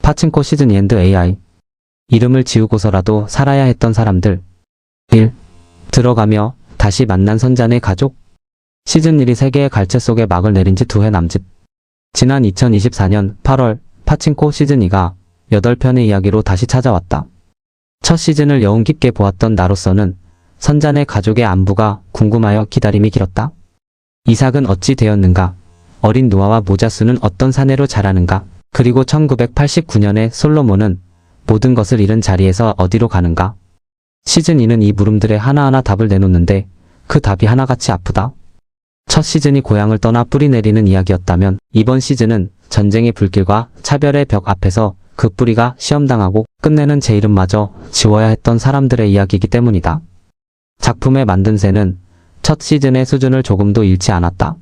파친코 시즌 앤드 AI. 이름을 지우고서라도 살아야 했던 사람들. 1. 들어가며 다시 만난 선잔의 가족. 시즌 1이 세계의 갈채 속에 막을 내린 지 2해 남짓. 지난 2024년 8월 파친코 시즌 2가 8편의 이야기로 다시 찾아왔다. 첫 시즌을 여운 깊게 보았던 나로서는 선잔의 가족의 안부가 궁금하여 기다림이 길었다. 이삭은 어찌 되었는가? 어린 노아와 모자수는 어떤 사내로 자라는가? 그리고 1989년에 솔로몬은 모든 것을 잃은 자리에서 어디로 가는가? 시즌 2는 이 물음들에 하나하나 답을 내놓는데 그 답이 하나같이 아프다. 첫 시즌이 고향을 떠나 뿌리 내리는 이야기였다면 이번 시즌은 전쟁의 불길과 차별의 벽 앞에서 그 뿌리가 시험당하고 끝내는 제 이름마저 지워야 했던 사람들의 이야기이기 때문이다. 작품의 만듦새는 첫 시즌의 수준을 조금도 잃지 않았다.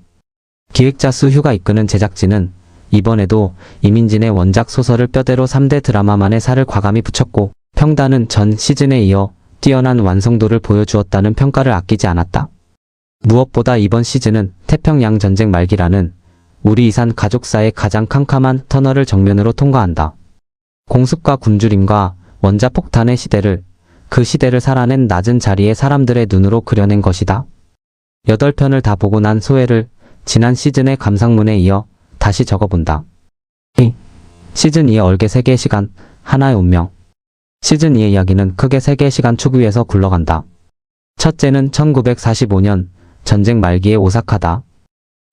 기획자 수휴가 이끄는 제작진은 이번에도 이민진의 원작 소설을 뼈대로 3대 드라마만의 살을 과감히 붙였고 평단은 전 시즌에 이어 뛰어난 완성도를 보여주었다는 평가를 아끼지 않았다. 무엇보다 이번 시즌은 태평양 전쟁 말기라는 우리 이산 가족사의 가장 캄캄한 터널을 정면으로 통과한다. 공습과 굶주림과 원자폭탄의 시대를, 그 시대를 살아낸 낮은 자리의 사람들의 눈으로 그려낸 것이다. 8편을 다 보고 난 소회를 지난 시즌의 감상문에 이어 다시 적어본다. 시즌 2의 얼개 3개의 시간, 하나의 운명. 시즌 2의 이야기는 크게 3개의 시간 축 위에서 굴러간다. 첫째는 1945년 전쟁 말기의 오사카다.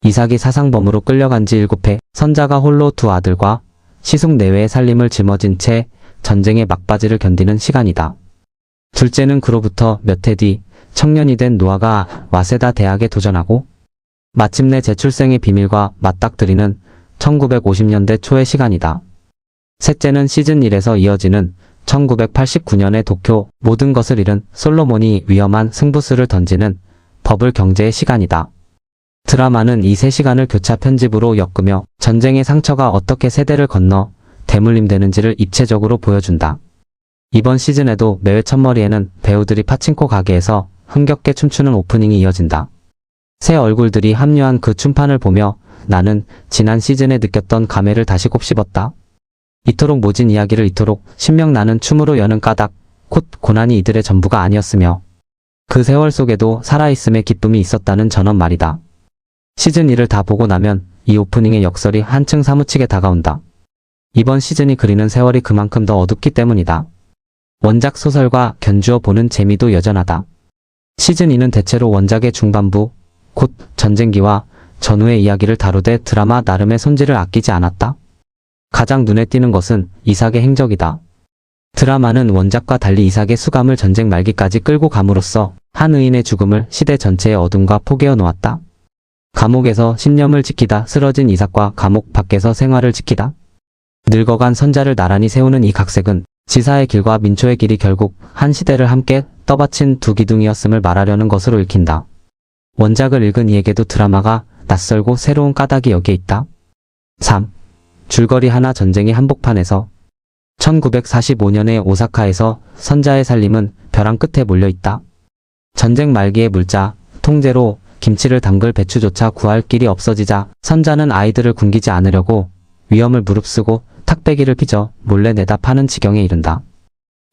이삭이 사상범으로 끌려간 지 7해, 선자가 홀로 2 아들과 시속 내외의 살림을 짊어진 채 전쟁의 막바지를 견디는 시간이다. 둘째는 그로부터 몇 해 뒤 청년이 된 노아가 와세다 대학에 도전하고 마침내 재출생의 비밀과 맞닥뜨리는 1950년대 초의 시간이다. 셋째는 시즌 1에서 이어지는 1989년의 도쿄, 모든 것을 잃은 솔로몬이 위험한 승부수를 던지는 버블 경제의 시간이다. 드라마는 이 3시간을 교차 편집으로 엮으며 전쟁의 상처가 어떻게 세대를 건너 대물림되는지를 입체적으로 보여준다. 이번 시즌에도 매회 첫머리에는 배우들이 파친코 가게에서 흥겹게 춤추는 오프닝이 이어진다. 새 얼굴들이 합류한 그 춤판을 보며 나는 지난 시즌에 느꼈던 감회를 다시 곱씹었다. 이토록 모진 이야기를 이토록 신명나는 춤으로 여는 까닭, 곧 고난이 이들의 전부가 아니었으며 그 세월 속에도 살아있음의 기쁨이 있었다는 전언 말이다. 시즌 2를 다 보고 나면 이 오프닝의 역설이 한층 사무치게 다가온다. 이번 시즌이 그리는 세월이 그만큼 더 어둡기 때문이다. 원작 소설과 견주어 보는 재미도 여전하다. 시즌 2는 대체로 원작의 중반부, 곧 전쟁기와 전후의 이야기를 다루되 드라마 나름의 손질을 아끼지 않았다. 가장 눈에 띄는 것은 이삭의 행적이다. 드라마는 원작과 달리 이삭의 수감을 전쟁 말기까지 끌고 감으로써 한 의인의 죽음을 시대 전체의 어둠과 포개어 놓았다. 감옥에서 신념을 지키다 쓰러진 이삭과 감옥 밖에서 생활을 지키다 늙어간 선자를 나란히 세우는 이 각색은 지사의 길과 민초의 길이 결국 한 시대를 함께 떠받친 두 기둥이었음을 말하려는 것으로 읽힌다. 원작을 읽은 이에게도 드라마가 낯설고 새로운 까닭이 여기에 있다. 3. 줄거리 하나 전쟁의 한복판에서 1945년의 오사카에서 선자의 살림은 벼랑 끝에 몰려있다. 전쟁 말기의 물자, 통제로 김치를 담글 배추조차 구할 길이 없어지자 선자는 아이들을 굶기지 않으려고 위험을 무릅쓰고 탁배기를 빚어 몰래 내다 파는 지경에 이른다.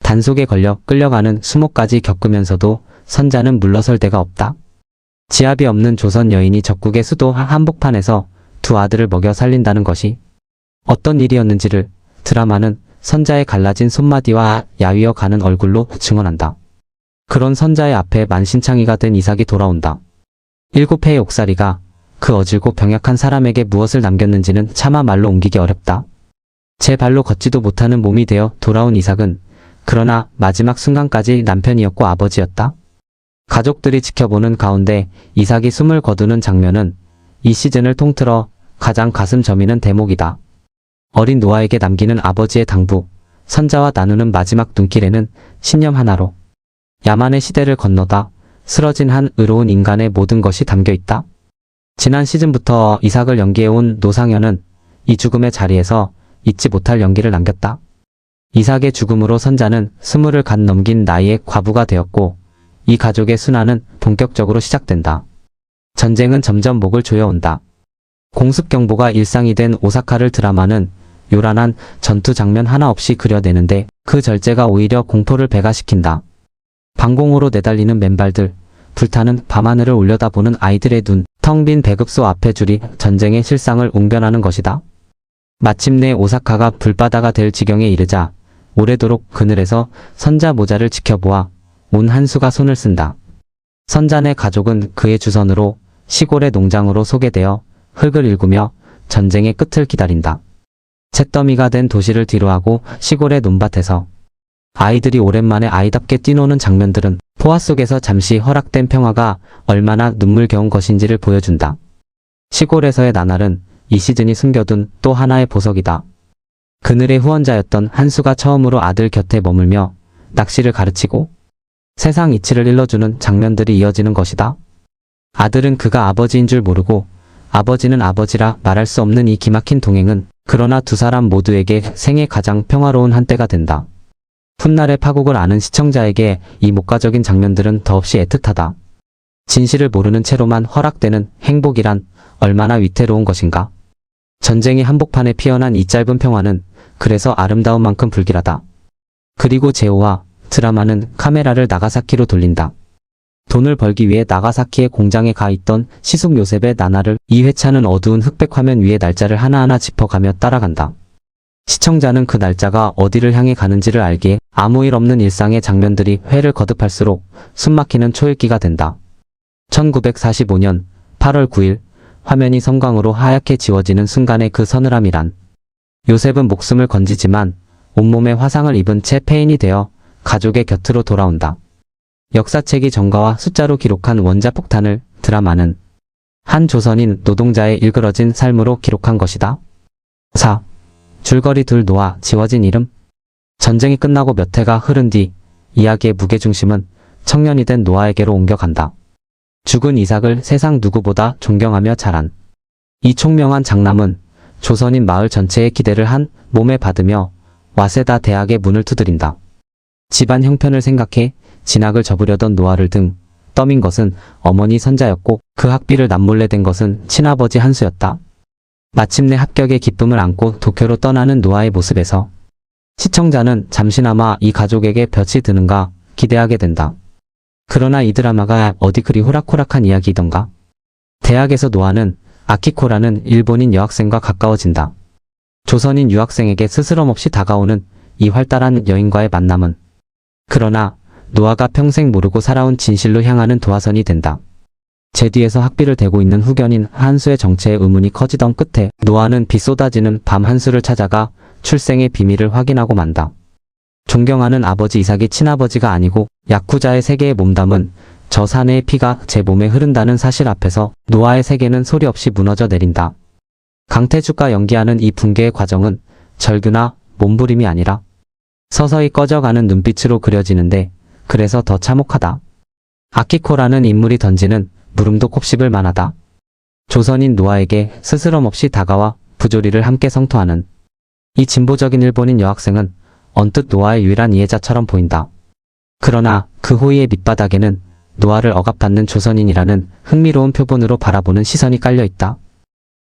단속에 걸려 끌려가는 수모까지 겪으면서도 선자는 물러설 데가 없다. 지압이 없는 조선 여인이 적국의 수도 한복판에서 2 아들을 먹여 살린다는 것이 어떤 일이었는지를 드라마는 선자의 갈라진 손마디와 야위어 가는 얼굴로 증언한다. 그런 선자의 앞에 만신창이가 된 이삭이 돌아온다. 7회의 옥살이가 그 어질고 병약한 사람에게 무엇을 남겼는지는 차마 말로 옮기기 어렵다. 제 발로 걷지도 못하는 몸이 되어 돌아온 이삭은 그러나 마지막 순간까지 남편이었고 아버지였다. 가족들이 지켜보는 가운데 이삭이 숨을 거두는 장면은 이 시즌을 통틀어 가장 가슴 저미는 대목이다. 어린 노아에게 남기는 아버지의 당부, 선자와 나누는 마지막 눈길에는 신념 하나로 야만의 시대를 건너다 쓰러진 한 의로운 인간의 모든 것이 담겨있다. 지난 시즌부터 이삭을 연기해온 노상현은 이 죽음의 자리에서 잊지 못할 연기를 남겼다. 이삭의 죽음으로 선자는 20을 갓 넘긴 나이의 과부가 되었고 이 가족의 순환은 본격적으로 시작된다. 전쟁은 점점 목을 조여온다. 공습경보가 일상이 된 오사카를 드라마는 요란한 전투 장면 하나 없이 그려내는데 그 절제가 오히려 공포를 배가시킨다. 방공호로 내달리는 맨발들, 불타는 밤하늘을 올려다보는 아이들의 눈, 텅 빈 배급소 앞에 줄이 전쟁의 실상을 웅변하는 것이다. 마침내 오사카가 불바다가 될 지경에 이르자 오래도록 그늘에서 선자 모자를 지켜보아 온 한수가 손을 쓴다. 선잔의 가족은 그의 주선으로 시골의 농장으로 소개되어 흙을 일구며 전쟁의 끝을 기다린다. 잿더미가 된 도시를 뒤로하고 시골의 논밭에서 아이들이 오랜만에 아이답게 뛰노는 장면들은 포화 속에서 잠시 허락된 평화가 얼마나 눈물겨운 것인지를 보여준다. 시골에서의 나날은 이 시즌이 숨겨둔 또 하나의 보석이다. 그늘의 후원자였던 한수가 처음으로 아들 곁에 머물며 낚시를 가르치고 세상 이치를 일러주는 장면들이 이어지는 것이다. 아들은 그가 아버지인 줄 모르고 아버지는 아버지라 말할 수 없는 이 기막힌 동행은 그러나 두 사람 모두에게 생애 가장 평화로운 한때가 된다. 훗날의 파국을 아는 시청자에게 이 목가적인 장면들은 더없이 애틋하다. 진실을 모르는 채로만 허락되는 행복이란 얼마나 위태로운 것인가. 전쟁이 한복판에 피어난 이 짧은 평화는 그래서 아름다운 만큼 불길하다. 그리고 제오와 드라마는 카메라를 나가사키로 돌린다. 돈을 벌기 위해 나가사키의 공장에 가 있던 시숙 요셉의 나날을 이 회차는 어두운 흑백 화면 위에 날짜를 하나하나 짚어가며 따라간다. 시청자는 그 날짜가 어디를 향해 가는지를 알기에 아무 일 없는 일상의 장면들이 회를 거듭할수록 숨막히는 초읽기가 된다. 1945년 8월 9일 화면이 섬광으로 하얗게 지워지는 순간의 그 서늘함이란 요셉은 목숨을 건지지만 온몸에 화상을 입은 채 폐인이 되어 가족의 곁으로 돌아온다. 역사책이 정가와 숫자로 기록한 원자폭탄을 드라마는 한 조선인 노동자의 일그러진 삶으로 기록한 것이다. 4. 줄거리 둘 놓아 지워진 이름. 전쟁이 끝나고 몇 해가 흐른 뒤 이야기의 무게중심은 청년이 된 노아에게로 옮겨간다. 죽은 이삭을 세상 누구보다 존경하며 자란 이 총명한 장남은 조선인 마을 전체의 기대를 한 몸에 받으며 와세다 대학의 문을 두드린다. 집안 형편을 생각해 진학을 접으려던 노아를 등 떠민 것은 어머니 선자였고 그 학비를 남몰래 댄 것은 친아버지 한수였다. 마침내 합격의 기쁨을 안고 도쿄로 떠나는 노아의 모습에서 시청자는 잠시나마 이 가족에게 볕이 드는가 기대하게 된다. 그러나 이 드라마가 어디 그리 호락호락한 이야기이던가. 대학에서 노아는 아키코라는 일본인 여학생과 가까워진다. 조선인 유학생에게 스스럼 없이 다가오는 이 활달한 여인과의 만남은 그러나 노아가 평생 모르고 살아온 진실로 향하는 도화선이 된다. 제 뒤에서 학비를 대고 있는 후견인 한수의 정체의 의문이 커지던 끝에 노아는 비 쏟아지는 밤 한수를 찾아가 출생의 비밀을 확인하고 만다. 존경하는 아버지 이삭이 친아버지가 아니고 야쿠자의 세계에 몸담은 저 사내의 피가 제 몸에 흐른다는 사실 앞에서 노아의 세계는 소리 없이 무너져 내린다. 강태주가 연기하는 이 붕괴의 과정은 절규나 몸부림이 아니라 서서히 꺼져가는 눈빛으로 그려지는데 그래서 더 참혹하다. 아키코라는 인물이 던지는 물음도 곱씹을 만하다. 조선인 노아에게 스스럼 없이 다가와 부조리를 함께 성토하는 이 진보적인 일본인 여학생은 언뜻 노아의 유일한 이해자처럼 보인다. 그러나 그 호의의 밑바닥에는 노아를 억압받는 조선인이라는 흥미로운 표본으로 바라보는 시선이 깔려있다.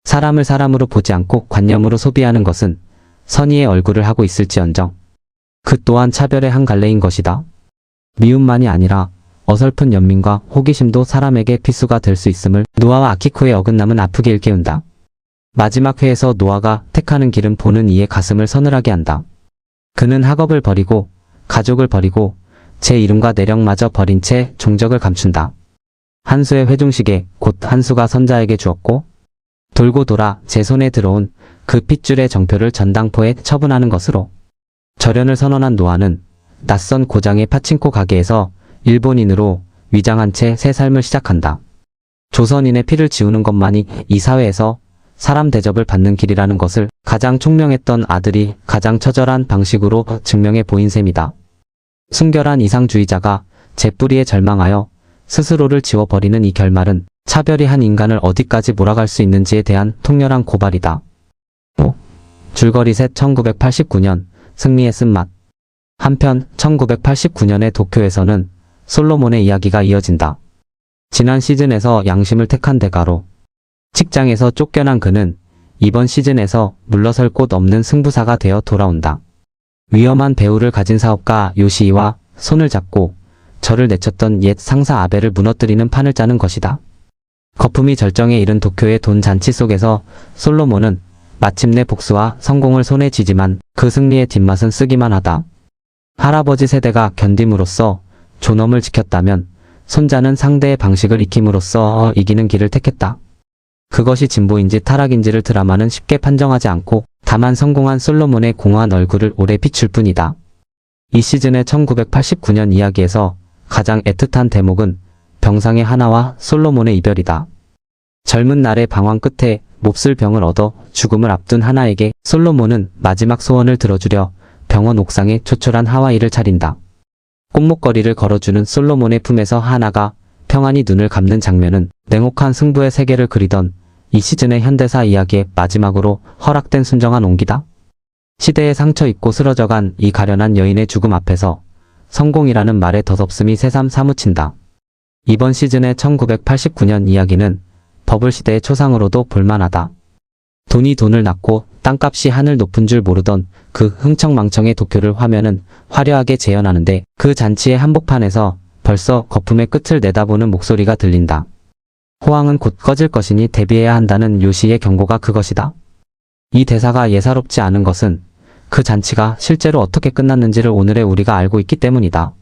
사람을 사람으로 보지 않고 관념으로 소비하는 것은 선의의 얼굴을 하고 있을지언정 그 또한 차별의 한 갈래인 것이다. 미움만이 아니라 어설픈 연민과 호기심도 사람에게 필수가 될 수 있음을 노아와 아키코의 어긋남은 아프게 일깨운다. 마지막 회에서 노아가 택하는 길은 보는 이의 가슴을 서늘하게 한다. 그는 학업을 버리고 가족을 버리고 제 이름과 내력마저 버린 채 종적을 감춘다. 한수의 회중식에 곧 한수가 선자에게 주었고 돌고 돌아 제 손에 들어온 그 핏줄의 정표를 전당포에 처분하는 것으로 절연을 선언한 노아는 낯선 고장의 파친코 가게에서 일본인으로 위장한 채 새 삶을 시작한다. 조선인의 피를 지우는 것만이 이 사회에서 사람 대접을 받는 길이라는 것을 가장 총명했던 아들이 가장 처절한 방식으로 증명해 보인 셈이다. 순결한 이상주의자가 제 뿌리에 절망하여 스스로를 지워버리는 이 결말은 차별이 한 인간을 어디까지 몰아갈 수 있는지에 대한 통렬한 고발이다. 5. 줄거리 셋 1989년 승리의 쓴맛. 한편 1989년의 도쿄에서는 솔로몬의 이야기가 이어진다. 지난 시즌에서 양심을 택한 대가로 직장에서 쫓겨난 그는 이번 시즌에서 물러설 곳 없는 승부사가 되어 돌아온다. 위험한 배우를 가진 사업가 요시이와 손을 잡고 저를 내쳤던 옛 상사 아베를 무너뜨리는 판을 짜는 것이다. 거품이 절정에 이른 도쿄의 돈 잔치 속에서 솔로몬은 마침내 복수와 성공을 손에 쥐지만 그 승리의 뒷맛은 쓰기만 하다. 할아버지 세대가 견딤으로써 존엄을 지켰다면 손자는 상대의 방식을 익힘으로써 이기는 길을 택했다. 그것이 진보인지 타락인지를 드라마는 쉽게 판정하지 않고 다만 성공한 솔로몬의 공허한 얼굴을 오래 비출 뿐이다. 이 시즌의 1989년 이야기에서 가장 애틋한 대목은 병상의 하나와 솔로몬의 이별이다. 젊은 날의 방황 끝에 몹쓸 병을 얻어 죽음을 앞둔 하나에게 솔로몬은 마지막 소원을 들어주려 병원 옥상에 초촐한 하와이를 차린다. 꽃목걸이를 걸어주는 솔로몬의 품에서 하나가 평안히 눈을 감는 장면은 냉혹한 승부의 세계를 그리던 이 시즌의 현대사 이야기의 마지막으로 허락된 순정한 온기다. 시대에 상처 입고 쓰러져간 이 가련한 여인의 죽음 앞에서 성공이라는 말의 덧없음이 새삼 사무친다. 이번 시즌의 1989년 이야기는 버블 시대의 초상으로도 볼만하다. 돈이 돈을 낳고 땅값이 하늘 높은 줄 모르던 그 흥청망청의 도쿄를 화면은 화려하게 재현하는데 그 잔치의 한복판에서 벌써 거품의 끝을 내다보는 목소리가 들린다. 호황은 곧 꺼질 것이니 대비해야 한다는 요시의 경고가 그것이다. 이 대사가 예사롭지 않은 것은 그 잔치가 실제로 어떻게 끝났는지를 오늘의 우리가 알고 있기 때문이다.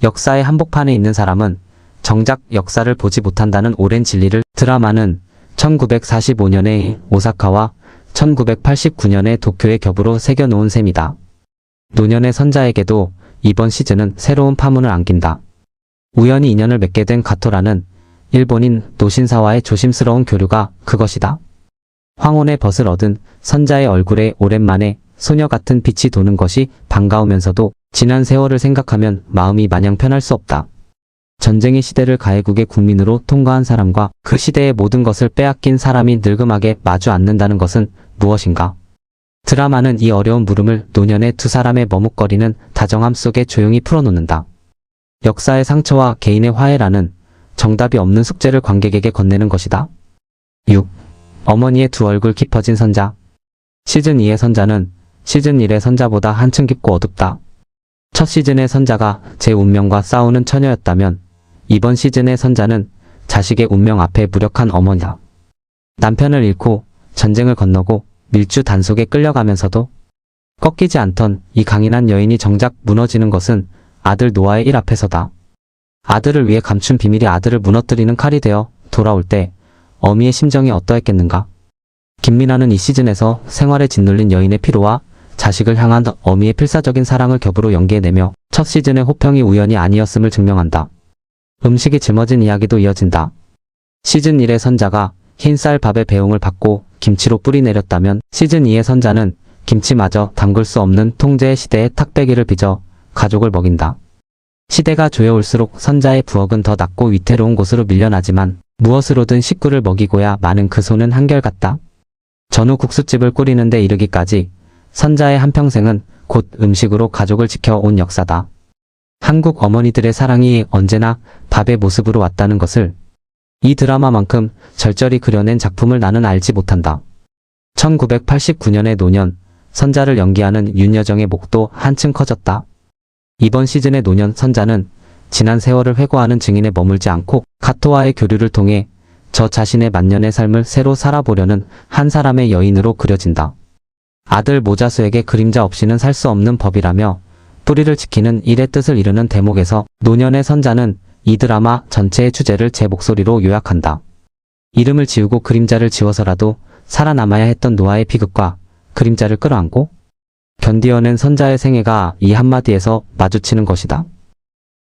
역사의 한복판에 있는 사람은 정작 역사를 보지 못한다는 오랜 진리를 드라마는 1945년의 오사카와 1989년의 도쿄의 겹으로 새겨놓은 셈이다. 노년의 선자에게도 이번 시즌은 새로운 파문을 안긴다. 우연히 인연을 맺게 된 가토라는 일본인 노신사와의 조심스러운 교류가 그것이다. 황혼의 벗을 얻은 선자의 얼굴에 오랜만에 소녀 같은 빛이 도는 것이 반가우면서도 지난 세월을 생각하면 마음이 마냥 편할 수 없다. 전쟁의 시대를 가해국의 국민으로 통과한 사람과 그 시대의 모든 것을 빼앗긴 사람이 늙음하게 마주 앉는다는 것은 무엇인가? 드라마는 이 어려운 물음을 노년의 두 사람의 머뭇거리는 다정함 속에 조용히 풀어놓는다. 역사의 상처와 개인의 화해라는 정답이 없는 숙제를 관객에게 건네는 것이다. 6. 어머니의 두 얼굴 깊어진 선자. 시즌 2의 선자는 시즌 1의 선자보다 한층 깊고 어둡다. 첫 시즌의 선자가 제 운명과 싸우는 처녀였다면 이번 시즌의 선자는 자식의 운명 앞에 무력한 어머니다. 남편을 잃고 전쟁을 건너고 밀주 단속에 끌려가면서도 꺾이지 않던 이 강인한 여인이 정작 무너지는 것은 아들 노아의 일 앞에서다. 아들을 위해 감춘 비밀이 아들을 무너뜨리는 칼이 되어 돌아올 때 어미의 심정이 어떠했겠는가. 김민아는 이 시즌에서 생활에 짓눌린 여인의 피로와 자식을 향한 어미의 필사적인 사랑을 겹으로 연기해내며 첫 시즌의 호평이 우연이 아니었음을 증명한다. 음식이 짊어진 이야기도 이어진다. 시즌 1의 선자가 흰쌀 밥의 배웅을 받고 김치로 뿌리 내렸다면 시즌 2의 선자는 김치마저 담글 수 없는 통제의 시대의 탁배기를 빚어 가족을 먹인다. 시대가 조여올수록 선자의 부엌은 더 낮고 위태로운 곳으로 밀려나지만 무엇으로든 식구를 먹이고야 마는 그 손은 한결같다. 전후 국수집을 꾸리는 데 이르기까지 선자의 한평생은 곧 음식으로 가족을 지켜온 역사다. 한국 어머니들의 사랑이 언제나 밥의 모습으로 왔다는 것을 이 드라마만큼 절절히 그려낸 작품을 나는 알지 못한다. 1989년의 노년, 선자를 연기하는 윤여정의 목도 한층 커졌다. 이번 시즌의 노년 선자는 지난 세월을 회고하는 증인에 머물지 않고 가토와의 교류를 통해 저 자신의 만년의 삶을 새로 살아보려는 한 사람의 여인으로 그려진다. 아들 모자수에게 그림자 없이는 살 수 없는 법이라며 뿌리를 지키는 일의 뜻을 이루는 대목에서 노년의 선자는 이 드라마 전체의 주제를 제 목소리로 요약한다. 이름을 지우고 그림자를 지워서라도 살아남아야 했던 노아의 비극과 그림자를 끌어안고 견디어낸 선자의 생애가 이 한마디에서 마주치는 것이다.